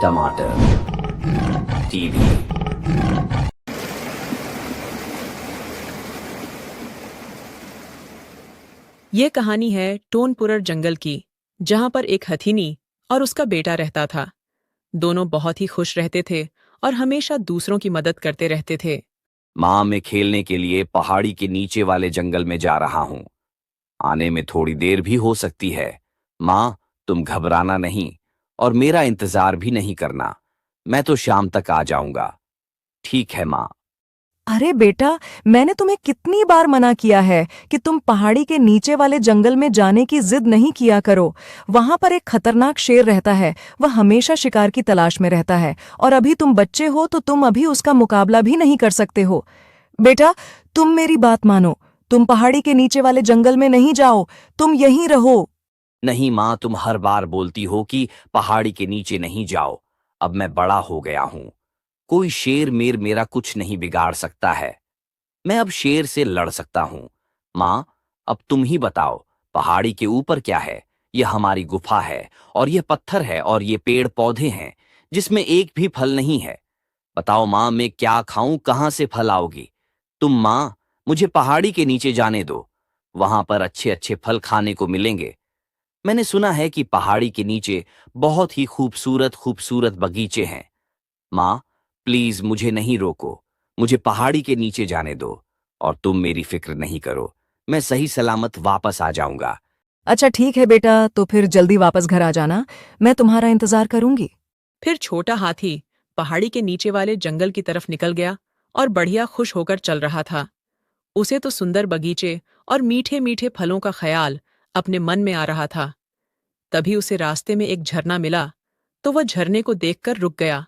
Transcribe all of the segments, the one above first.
टमाटर टीवी। यह कहानी है टोनपुर जंगल की, जहां पर एक हथिनी और उसका बेटा रहता था। दोनों बहुत ही खुश रहते थे और हमेशा दूसरों की मदद करते रहते थे। माँ, मैं खेलने के लिए पहाड़ी के नीचे वाले जंगल में जा रहा हूँ। आने में थोड़ी देर भी हो सकती है। माँ, तुम घबराना नहीं और मेरा इंतजार भी नहीं करना। मैं तो शाम तक आ जाऊंगा। ठीक है माँ। अरे बेटा, मैंने तुम्हें कितनी बार मना किया है कि तुम पहाड़ी के नीचे वाले जंगल में जाने की जिद नहीं किया करो। वहां पर एक खतरनाक शेर रहता है। वह हमेशा शिकार की तलाश में रहता है और अभी तुम बच्चे हो तो तुम अभी उसका मुकाबला भी नहीं कर सकते हो। बेटा, तुम मेरी बात मानो। तुम पहाड़ी के नीचे वाले जंगल में नहीं जाओ, तुम यहीं रहो। नहीं माँ, तुम हर बार बोलती हो कि पहाड़ी के नीचे नहीं जाओ। अब मैं बड़ा हो गया हूँ। कोई शेर मेरा कुछ नहीं बिगाड़ सकता है। मैं अब शेर से लड़ सकता हूँ। माँ, अब तुम ही बताओ, पहाड़ी के ऊपर क्या है? यह हमारी गुफा है और यह पत्थर है और ये पेड़ पौधे हैं जिसमें एक भी फल नहीं है। बताओ माँ, मैं क्या खाऊं? कहाँ से फल आओगी? तुम माँ, मुझे पहाड़ी के नीचे जाने दो। वहां पर अच्छे अच्छे फल खाने को मिलेंगे। मैंने सुना है कि पहाड़ी के नीचे बहुत ही खूबसूरत खूबसूरत बगीचे हैं। माँ, प्लीज मुझे नहीं रोको। मुझे पहाड़ी के नीचे जाने दो और तुम मेरी फिक्र नहीं करो। मैं सही सलामत वापस आ जाऊंगा। अच्छा ठीक है बेटा, तो फिर जल्दी वापस घर आ जाना। मैं तुम्हारा इंतजार करूंगी। फिर छोटा हाथी पहाड़ी के नीचे वाले जंगल की तरफ निकल गया और बढ़िया खुश होकर चल रहा था। उसे तो सुंदर बगीचे और मीठे मीठे फलों का ख्याल अपने मन में आ रहा था। तभी उसे रास्ते में एक झरना मिला, तो वह झरने को देखकर रुक गया।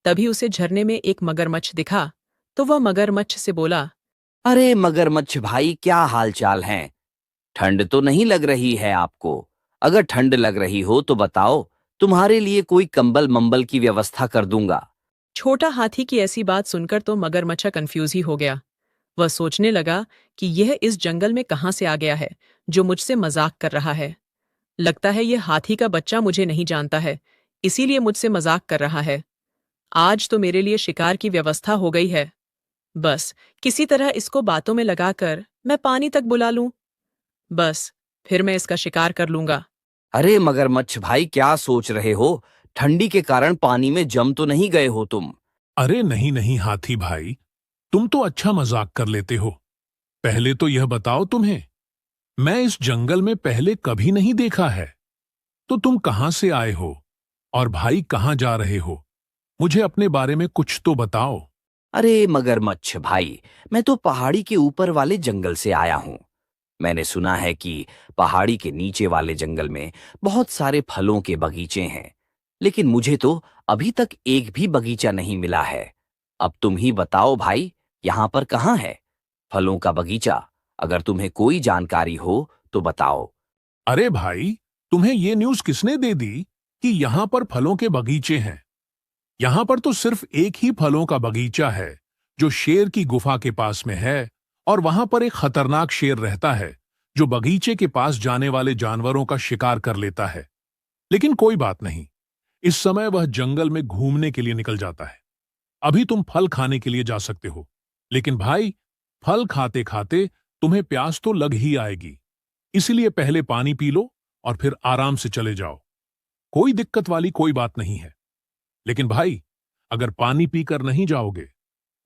तभी उसे झरने में एक मगरमच्छ दिखा, तो वह मगरमच्छ से बोला, अरे मगरमच्छ भाई, क्या हाल चाल है? ठंड तो नहीं लग रही है आपको? अगर ठंड लग रही हो तो बताओ, तुम्हारे लिए कोई कंबल मंबल की व्यवस्था कर दूंगा। छोटा हाथी की ऐसी बात सुनकर तो मगरमच्छ कंफ्यूज ही हो गया। वह सोचने लगा कि यह इस जंगल में कहाँ से आ गया है, जो मुझसे मजाक कर रहा है। लगता है यह हाथी का बच्चा मुझे नहीं जानता है, इसीलिए मुझसे मजाक कर रहा है। आज तो मेरे लिए शिकार की व्यवस्था हो गई है। बस किसी तरह इसको बातों में लगाकर मैं पानी तक बुला लूं। बस फिर मैं इसका शिकार कर लूंगा। अरे मगरमच्छ भाई, क्या सोच रहे हो? ठंडी के कारण पानी में जम तो नहीं गए हो तुम? अरे नहीं नहीं हाथी भाई, तुम तो अच्छा मजाक कर लेते हो। पहले तो यह बताओ तुम्हें, मैं इस जंगल में पहले कभी नहीं देखा है। तो तुम कहां से आए हो और भाई कहां जा रहे हो? मुझे अपने बारे में कुछ तो बताओ। अरे मगरमच्छ भाई, मैं तो पहाड़ी के ऊपर वाले जंगल से आया हूँ। मैंने सुना है कि पहाड़ी के नीचे वाले जंगल में बहुत सारे फलों के बगीचे हैं, लेकिन मुझे तो अभी तक एक भी बगीचा नहीं मिला है। अब तुम ही बताओ भाई, यहाँ पर कहाँ है फलों का बगीचा? अगर तुम्हें कोई जानकारी हो तो बताओ। अरे भाई, तुम्हें ये न्यूज़ किसने दे दी कि यहां पर फलों के बगीचे हैं? यहां पर तो सिर्फ एक ही फलों का बगीचा है, जो शेर की गुफा के पास में है। और वहां पर एक खतरनाक शेर रहता है, जो बगीचे के पास जाने वाले जानवरों का शिकार कर लेता है। लेकिन कोई बात नहीं, इस समय वह जंगल में घूमने के लिए निकल जाता है। अभी तुम फल खाने के लिए जा सकते हो, लेकिन भाई, फल खाते खाते तुम्हें प्यास तो लग ही आएगी। इसलिए पहले पानी पी लो और फिर आराम से चले जाओ। कोई दिक्कत वाली कोई बात नहीं है। लेकिन भाई, अगर पानी पीकर नहीं जाओगे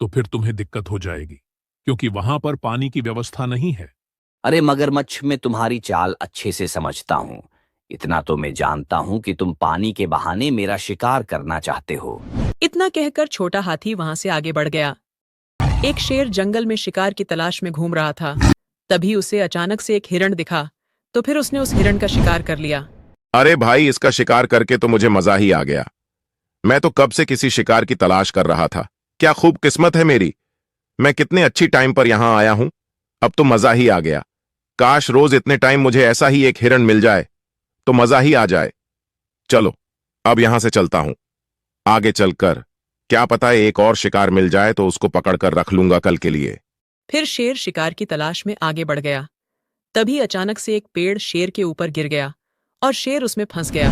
तो फिर तुम्हें दिक्कत हो जाएगी, क्योंकि वहां पर पानी की व्यवस्था नहीं है। अरे मगरमच्छ, मैं तुम्हारी चाल अच्छे से समझता हूँ। इतना तो मैं जानता हूँ कि तुम पानी के बहाने मेरा शिकार करना चाहते हो। इतना कहकर छोटा हाथी वहां से आगे बढ़ गया। एक शेर जंगल में शिकार की तलाश में घूम रहा था। तभी उसे अचानक से एक हिरण दिखा, तो फिर उसने उस हिरण का शिकार कर लिया। अरे भाई, इसका शिकार करके तो मुझे मजा ही आ गया। मैं तो कब से किसी शिकार की तलाश कर रहा था। क्या खूब किस्मत है मेरी। मैं कितने अच्छी टाइम पर यहां आया हूं। अब तो मजा ही आ गया। काश रोज इतने टाइम मुझे ऐसा ही एक हिरण मिल जाए तो मजा ही आ जाए। चलो, अब यहां से चलता हूं। आगे चलकर क्या पता एक और शिकार मिल जाए तो उसको पकड़कर रख लूंगा कल के लिए। फिर शेर शिकार की तलाश में आगे बढ़ गया। तभी अचानक से एक पेड़ शेर के ऊपर गिर गया और शेर उसमें फंस गया।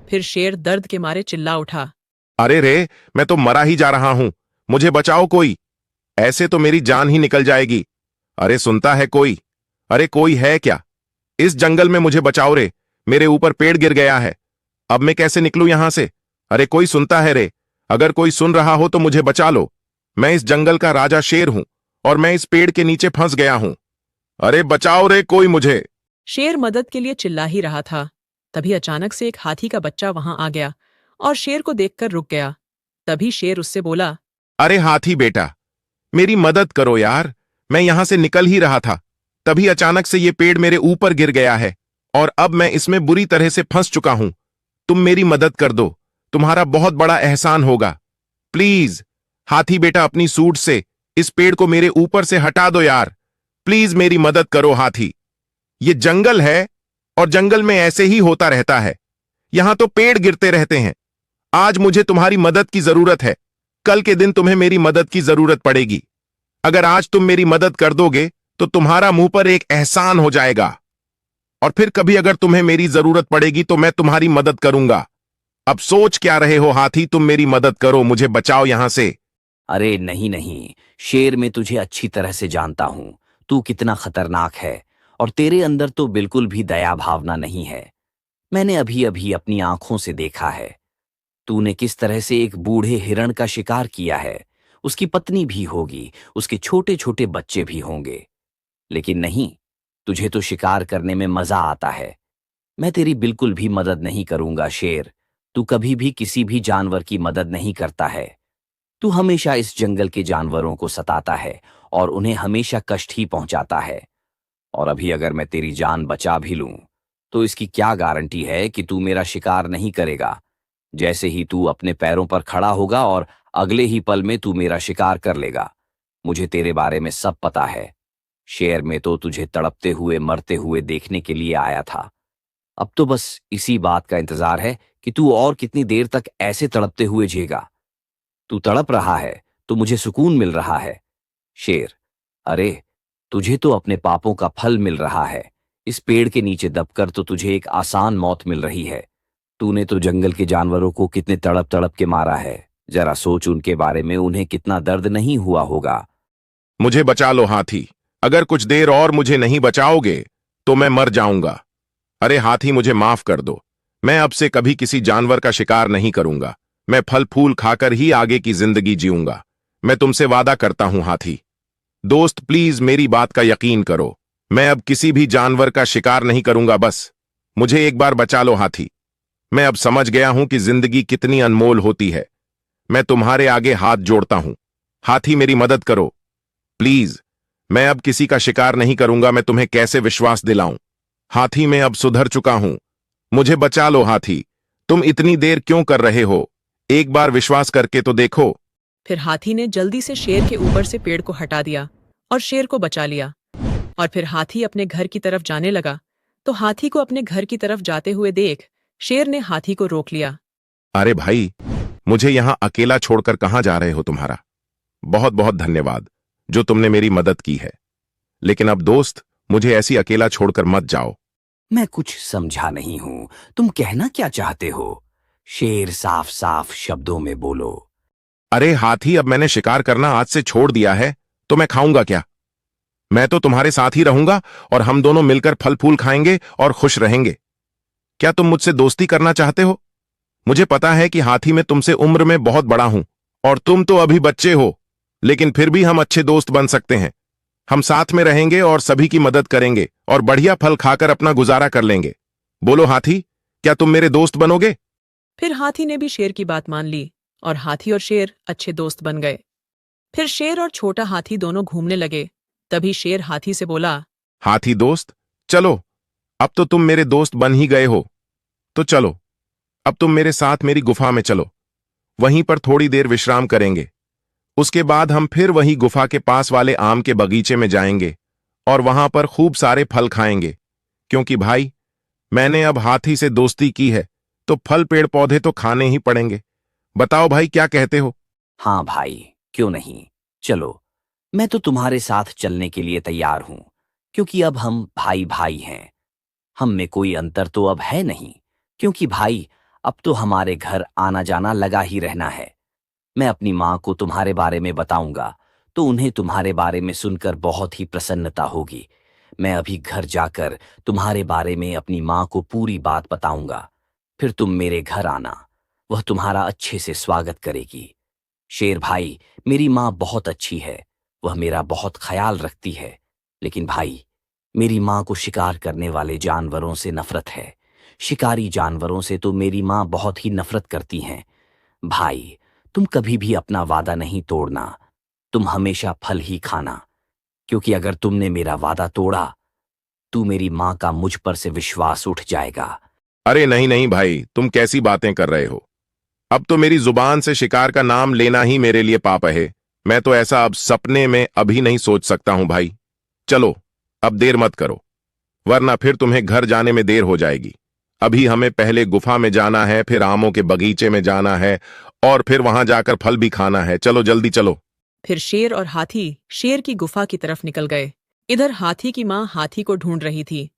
फिर शेर दर्द के मारे चिल्ला उठा। अरे रे, मैं तो मरा ही जा रहा हूं, मुझे बचाओ कोई, ऐसे तो मेरी जान ही निकल जाएगी। अरे सुनता है कोई? अरे कोई है क्या? इस जंगल में मुझे बचाओ रे, मेरे ऊपर पेड़ गिर गया है, अब मैं कैसे निकलूं यहां से? अरे कोई सुनता है रे? अगर कोई सुन रहा हो तो मुझे बचा लो, मैं इस जंगल का राजा शेर हूं और मैं इस पेड़ के नीचे फंस गया हूं। अरे बचाओ रे कोई मुझे। शेर मदद के लिए चिल्ला ही रहा था, तभी अचानक से एक हाथी का बच्चा वहां आ गया और शेर को देखकर रुक गया। तभी शेर उससे बोला, अरे हाथी बेटा, मेरी मदद करो यार, मैं यहां से निकल ही रहा था, तभी अचानक से ये पेड़ मेरे ऊपर गिर गया है और अब मैं इसमें बुरी तरह से फंस चुका हूं। तुम मेरी मदद कर दो, तुम्हारा बहुत बड़ा एहसान होगा। प्लीज हाथी बेटा, अपनी सूंड से इस पेड़ को मेरे ऊपर से हटा दो यार, प्लीज मेरी मदद करो हाथी। ये जंगल है और जंगल में ऐसे ही होता रहता है, यहां तो पेड़ गिरते रहते हैं। आज मुझे तुम्हारी मदद की जरूरत है, कल के दिन तुम्हें मेरी मदद की जरूरत पड़ेगी। अगर आज तुम मेरी मदद कर दोगे तो तुम्हारा मुंह पर एक एहसान हो जाएगा, और फिर कभी अगर तुम्हें मेरी जरूरत पड़ेगी तो मैं तुम्हारी मदद करूंगा। अब सोच क्या रहे हो हाथी, तुम मेरी मदद करो, मुझे बचाओ यहां से। अरे नहीं नहीं, शेर, मैं तुझे अच्छी तरह से जानता हूं, तू कितना खतरनाक है और तेरे अंदर तो बिल्कुल भी दया भावना नहीं है। मैंने अभी अभी अपनी आंखों से देखा है तूने किस तरह से एक बूढ़े हिरण का शिकार किया है। उसकी पत्नी भी होगी, उसके छोटे छोटे बच्चे भी होंगे, लेकिन नहीं, तुझे तो शिकार करने में मजा आता है। मैं तेरी बिल्कुल भी मदद नहीं करूंगा शेर, तू कभी भी किसी भी जानवर की मदद नहीं करता है। तू हमेशा इस जंगल के जानवरों को सताता है और उन्हें हमेशा कष्ट ही पहुंचाता है। और अभी अगर मैं तेरी जान बचा भी लूं तो इसकी क्या गारंटी है कि तू मेरा शिकार नहीं करेगा। जैसे ही तू अपने पैरों पर खड़ा होगा और अगले ही पल में तू मेरा शिकार कर लेगा। मुझे तेरे बारे में सब पता है शेर, में तो तुझे तड़पते हुए मरते हुए देखने के लिए आया था। अब तो बस इसी बात का इंतजार है कि तू और कितनी देर तक ऐसे तड़पते हुए झेगा। तू तड़प रहा है तो मुझे सुकून मिल रहा है शेर। अरे तुझे तो अपने पापों का फल मिल रहा है, इस पेड़ के नीचे दबकर तो तुझे एक आसान मौत मिल रही है। तूने तो जंगल के जानवरों को कितने तड़प तड़प के मारा है, जरा सोच उनके बारे में, उन्हें कितना दर्द नहीं हुआ होगा। मुझे बचा लो हाथी, अगर कुछ देर और मुझे नहीं बचाओगे तो मैं मर जाऊंगा। अरे हाथी मुझे माफ कर दो, मैं अब से कभी किसी जानवर का शिकार नहीं करूंगा, मैं फल फूल खाकर ही आगे की जिंदगी जीऊंगा। मैं तुमसे वादा करता हूं हाथी। दोस्त प्लीज मेरी बात का यकीन करो, मैं अब किसी भी जानवर का शिकार नहीं करूंगा, बस मुझे एक बार बचा लो हाथी। मैं अब समझ गया हूं कि जिंदगी कितनी अनमोल होती है। मैं तुम्हारे आगे हाथ जोड़ता हूं हाथी, मेरी मदद करो प्लीज। मैं अब किसी का शिकार नहीं करूंगा, मैं तुम्हें कैसे विश्वास दिलाऊं हाथी, मैं अब सुधर चुका हूं, मुझे बचा लो हाथी। तुम इतनी देर क्यों कर रहे हो, एक बार विश्वास करके तो देखो। फिर हाथी ने जल्दी से शेर के ऊपर से पेड़ को हटा दिया और शेर को बचा लिया। और फिर हाथी अपने घर की तरफ जाने लगा, तो हाथी को अपने घर की तरफ जाते हुए देख शेर ने हाथी को रोक लिया। अरे भाई, मुझे यहां अकेला छोड़कर कहां जा रहे हो? तुम्हारा बहुत बहुत धन्यवाद जो तुमने मेरी मदद की है, लेकिन अब दोस्त मुझे ऐसी अकेला छोड़कर मत जाओ। मैं कुछ समझा नहीं हूं, तुम कहना क्या चाहते हो? शेर साफ साफ शब्दों में बोलो। अरे हाथी, अब मैंने शिकार करना आज से छोड़ दिया है तो मैं खाऊंगा क्या? मैं तो तुम्हारे साथ ही रहूंगा और हम दोनों मिलकर फल फूल खाएंगे और खुश रहेंगे। क्या तुम मुझसे दोस्ती करना चाहते हो? मुझे पता है कि हाथी मैं तुमसे उम्र में बहुत बड़ा हूं और तुम तो अभी बच्चे हो, लेकिन फिर भी हम अच्छे दोस्त बन सकते हैं। हम साथ में रहेंगे और सभी की मदद करेंगे और बढ़िया फल खाकर अपना गुजारा कर लेंगे। बोलो हाथी, क्या तुम मेरे दोस्त बनोगे? फिर हाथी ने भी शेर की बात मान ली और हाथी और शेर अच्छे दोस्त बन गए। फिर शेर और छोटा हाथी दोनों घूमने लगे। तभी शेर हाथी से बोला, हाथी दोस्त, चलो, अब तो तुम मेरे दोस्त बन ही गए हो, तो चलो अब तुम मेरे साथ मेरी गुफा में चलो, वहीं पर थोड़ी देर विश्राम करेंगे। उसके बाद हम फिर वही गुफा के पास वाले आम के बगीचे में जाएंगे और वहां पर खूब सारे फल खाएंगे, क्योंकि भाई मैंने अब हाथी से दोस्ती की है तो फल पेड़ पौधे तो खाने ही पड़ेंगे। बताओ भाई, क्या कहते हो? हाँ भाई, क्यों नहीं, चलो, मैं तो तुम्हारे साथ चलने के लिए तैयार हूं, क्योंकि अब हम भाई भाई हैं। हम में कोई अंतर तो अब है नहीं, क्योंकि भाई अब तो हमारे घर आना जाना लगा ही रहना है। मैं अपनी माँ को तुम्हारे बारे में बताऊंगा तो उन्हें तुम्हारे बारे में सुनकर बहुत ही प्रसन्नता होगी। मैं अभी घर जाकर तुम्हारे बारे में अपनी माँ को पूरी बात बताऊंगा। फिर तुम मेरे घर आना, वह तुम्हारा अच्छे से स्वागत करेगी। शेर भाई, मेरी माँ बहुत अच्छी है, वह मेरा बहुत ख्याल रखती है। लेकिन भाई, मेरी माँ को शिकार करने वाले जानवरों से नफरत है। शिकारी जानवरों से तो मेरी माँ बहुत ही नफरत करती हैं। भाई, तुम कभी भी अपना वादा नहीं तोड़ना। तुम हमेशा फल ही खाना, क्योंकि अगर तुमने मेरा वादा तोड़ा तो मेरी माँ का मुझ पर से विश्वास उठ जाएगा। अरे नहीं नहीं भाई, तुम कैसी बातें कर रहे हो? अब तो मेरी जुबान से शिकार का नाम लेना ही मेरे लिए पाप है। मैं तो ऐसा अब सपने में अभी नहीं सोच सकता हूं भाई। चलो, अब देर मत करो, वरना फिर तुम्हें घर जाने में देर हो जाएगी। अभी हमें पहले गुफा में जाना है, फिर आमों के बगीचे में जाना है, और फिर वहां जाकर फल भी खाना है। चलो जल्दी चलो। फिर शेर और हाथी शेर की गुफा की तरफ निकल गए। इधर हाथी की माँ हाथी को ढूंढ रही थी।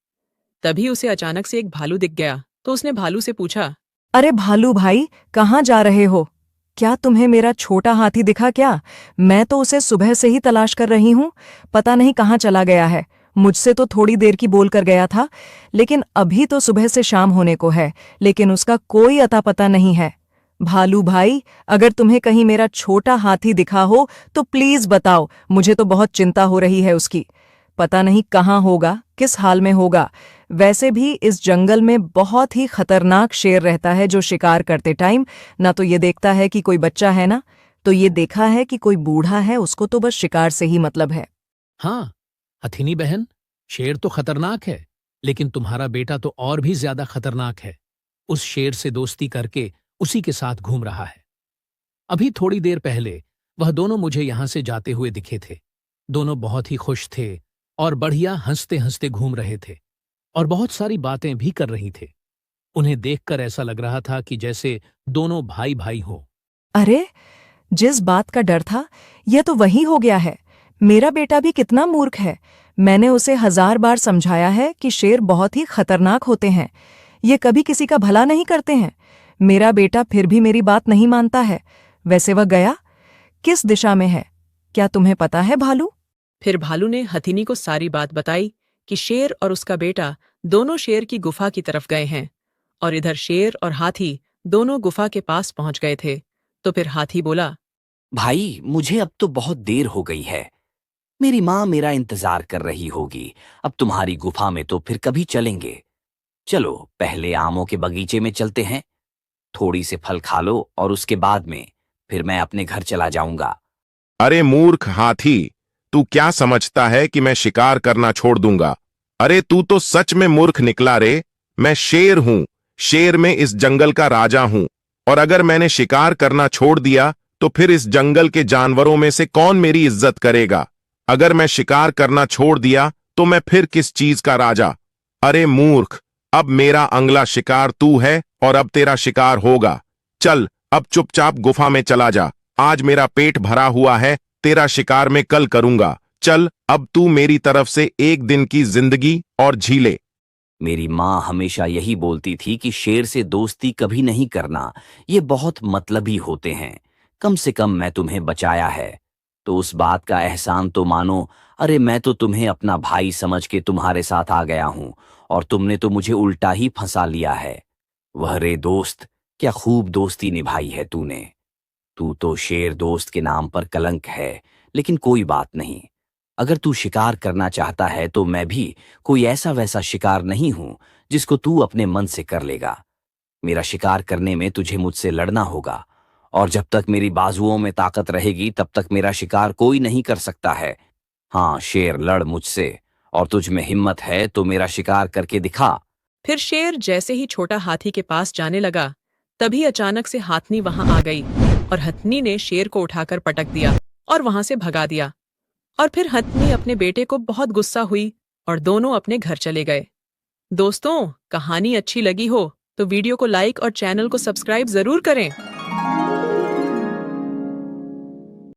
तभी उसे अचानक से एक भालू दिख गया, तो उसने भालू से पूछा, अरे भालू भाई, कहाँ जा रहे हो? क्या तुम्हें मेरा छोटा हाथी दिखा क्या? मैं तो उसे सुबह से ही तलाश कर रही हूँ, पता नहीं कहाँ चला गया है। मुझसे तो थोड़ी देर की बोल कर गया था, लेकिन अभी तो सुबह से शाम होने को है, लेकिन उसका कोई अता पता नहीं है। भालू भाई, अगर तुम्हें कहीं मेरा छोटा हाथी दिखा हो तो प्लीज बताओ, मुझे तो बहुत चिंता हो रही है उसकी। पता नहीं कहाँ होगा, किस हाल में होगा। वैसे भी इस जंगल में बहुत ही खतरनाक शेर रहता है, जो शिकार करते टाइम ना तो ये देखता है कि कोई बच्चा है, ना तो ये देखा है कि कोई बूढ़ा है। उसको तो बस शिकार से ही मतलब है। हाँ हथिनी बहन, शेर तो खतरनाक है, लेकिन तुम्हारा बेटा तो और भी ज्यादा खतरनाक है। उस शेर से दोस्ती करके उसी के साथ घूम रहा है। अभी थोड़ी देर पहले वह दोनों मुझे यहां से जाते हुए दिखे थे। दोनों बहुत ही खुश थे और बढ़िया हंसते हंसते घूम रहे थे और बहुत सारी बातें भी कर रही थे। उन्हें देखकर ऐसा लग रहा था कि जैसे दोनों भाई भाई हों। अरे, जिस बात का डर था, यह तो वही हो गया है। मेरा बेटा भी कितना मूर्ख है। मैंने उसे 1000 बार समझाया है कि शेर बहुत ही खतरनाक होते हैं, ये कभी किसी का भला नहीं करते हैं। मेरा बेटा फिर भी मेरी बात नहीं मानता है। वैसे वह गया किस दिशा में है, क्या तुम्हें पता है भालू? फिर भालू ने हथिनी को सारी बात बताई कि शेर और उसका बेटा दोनों शेर की गुफा की तरफ गए हैं, और इधर शेर और हाथी दोनों गुफा के पास पहुंच गए थे। तो फिर हाथी बोला, भाई, मुझे अब तो बहुत देर हो गई है। मेरी माँ मेरा इंतजार कर रही होगी। अब तुम्हारी गुफा में तो फिर कभी चलेंगे। चलो पहले आमों के बगीचे में चलते हैं, थोड़ी से फल खा लो और उसके बाद में फिर मैं अपने घर चला जाऊंगा। अरे मूर्ख हाथी, तू क्या समझता है कि मैं शिकार करना छोड़ दूंगा? अरे तू तो सच में मूर्ख निकला रे। मैं शेर हूं, शेर में इस जंगल का राजा हूं, और अगर मैंने शिकार करना छोड़ दिया तो फिर इस जंगल के जानवरों में से कौन मेरी इज्जत करेगा? अगर मैं शिकार करना छोड़ दिया तो मैं फिर किस चीज का राजा? अरे मूर्ख, अब मेरा अगला शिकार तू है और अब तेरा शिकार होगा। चल अब चुपचाप गुफा में चला जा। आज मेरा पेट भरा हुआ है, तेरा शिकार मैं कल करूंगा। चल अब तू मेरी तरफ से एक दिन की जिंदगी और झीले। मेरी माँ हमेशा यही बोलती थी कि शेर से दोस्ती कभी नहीं करना, ये बहुत मतलबी होते हैं। कम से कम मैं तुम्हें बचाया है, तो उस बात का एहसान तो मानो। अरे मैं तो तुम्हें अपना भाई समझ के तुम्हारे साथ आ गया हूं, और तुमने तो मुझे उल्टा ही फंसा लिया है। वह रे दोस्त, क्या खूब दोस्ती निभाई है तूने। तू तो शेर दोस्त के नाम पर कलंक है, लेकिन कोई बात नहीं। अगर तू शिकार करना चाहता है तो मैं भी कोई ऐसा वैसा शिकार नहीं हूं जिसको तू अपने मन से कर लेगा। मेरा शिकार करने में तुझे मुझसे लड़ना होगा, और जब तक मेरी बाजुओं में ताकत रहेगी तब तक मेरा शिकार कोई नहीं कर सकता है। हाँ शेर, लड़ मुझसे, और तुझ में हिम्मत है तो मेरा शिकार करके दिखा। फिर शेर जैसे ही छोटा हाथी के पास जाने लगा, तभी अचानक से हाथनी वहां आ गई, और हथनी ने शेर को उठाकर पटक दिया और वहां से भगा दिया। और फिर हथनी अपने बेटे को बहुत गुस्सा हुई और दोनों अपने घर चले गए। दोस्तों, कहानी अच्छी लगी हो तो वीडियो को लाइक और चैनल को सब्सक्राइब जरूर करें।